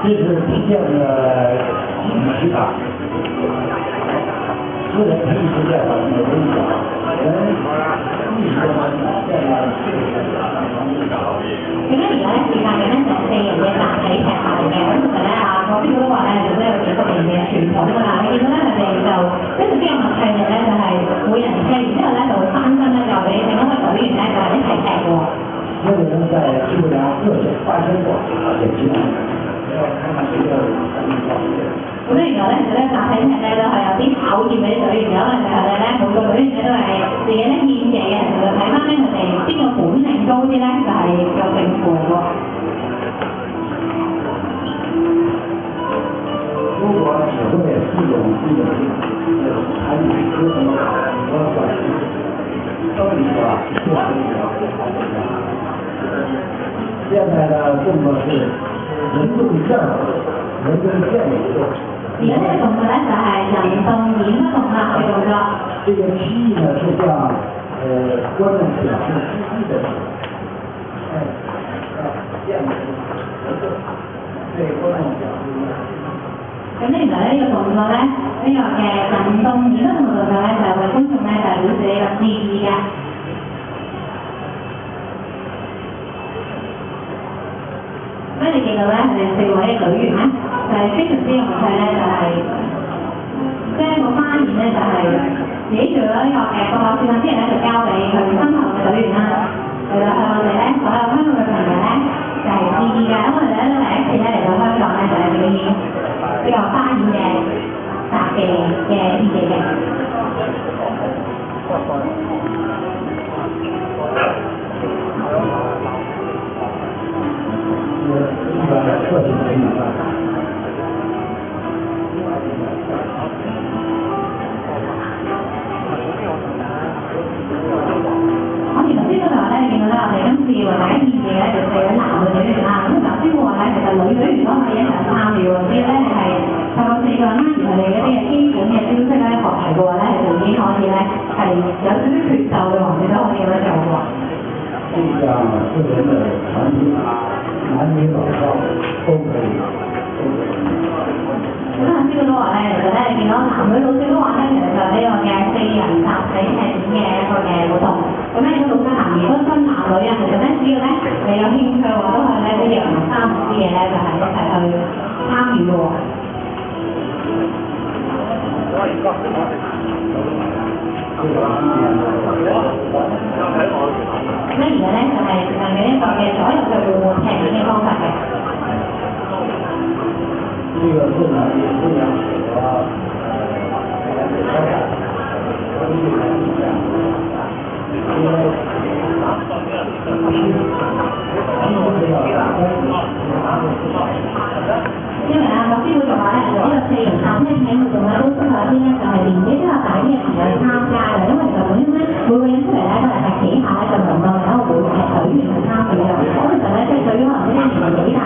这是推荐的集体法，私人可以推荐的没人讲，人历史上现在咁咧而家咧時間嘅咧就4人嘅集體劇排嘅，咁其實咧我師傅都話咧，其實都有幾十年嘅傳統㗎啦。你見到咧佢哋就跟住邊個默契嘅咧，就係每人劇完之後咧就會翻身咧，就俾另一個隊員咧就係一齊劇喎。所有人在基本上各自发生过，也经常要看看谁的反应好一点。咁咧原來咧其實咧集體劇咧都係有啲考驗俾隊員，可能就係咧每個隊員咧都係自己咧獻技嘅，就睇翻咧佢哋邊個本領高啲咧，就係有勝負喎。如果只会这种参与沟通和管理，道理是吧？现在的动作是人动线，人跟线有动。而家呢個動作咧就係人動演不動啦嘅動作。這個記憶呢是向觀眾表示記憶的線的對觀眾表示。咁咧原來呢個動作咧，呢個嘅人動演不動嘅動作咧，就係為觀眾咧就係表示呢個致意嘅。咁你見到咧，佢哋4位嘅隊員咧，就係非常之有默契咧，就係將個花園咧就係自己做咗呢個個考試之前咧，就交俾佢身後嘅隊員啦，嚟到向我哋咧所有香港嘅朋友咧就係致意嘅。咁我哋咧都第一次咧嚟到香港咧就係表演呢個花園嘅雜技嘅演技嘅。一般特性可以办。我其實呢個時候咧，見到咧，我哋今次為大家獻技咧，就4位男嘅隊員啦。咁頭先話咧，其實女隊員都可以一齊參與喎，所以咧你係透過4個人啦，然後你一啲嘅基本嘅招式咧學齊嘅話咧，就已經可以咧係有少少決鬥嘅環節都可以咁樣做喎。這樣4人的團體，男女老少都可以。咁頭先都話咧，其實咧你見到男女老少都話咧，其實就係呢個嘅4人集體劇演嘅一個嘅活動。咁咧如果老少男兒不分男女啊，其實咧只要咧你有興趣嘅話，都可以咧一樣3啲嘢咧，就係一齊去參與嘅喎。咁咧而家咧就係用嘅一個嘅左右腳互換踢毽嘅方法嘅。這個是呢，也是要和因為啊，我師傅就話咧，呢個4人集體劇活動咧，都適合一啲咧就係年紀比較大啲嘅朋友去參加嘅，因為其實本身咧每個人出嚟咧都係企下咧就輪到有一個會係隊員去參與嘅，咁其實咧即係對於可能呢啲年紀大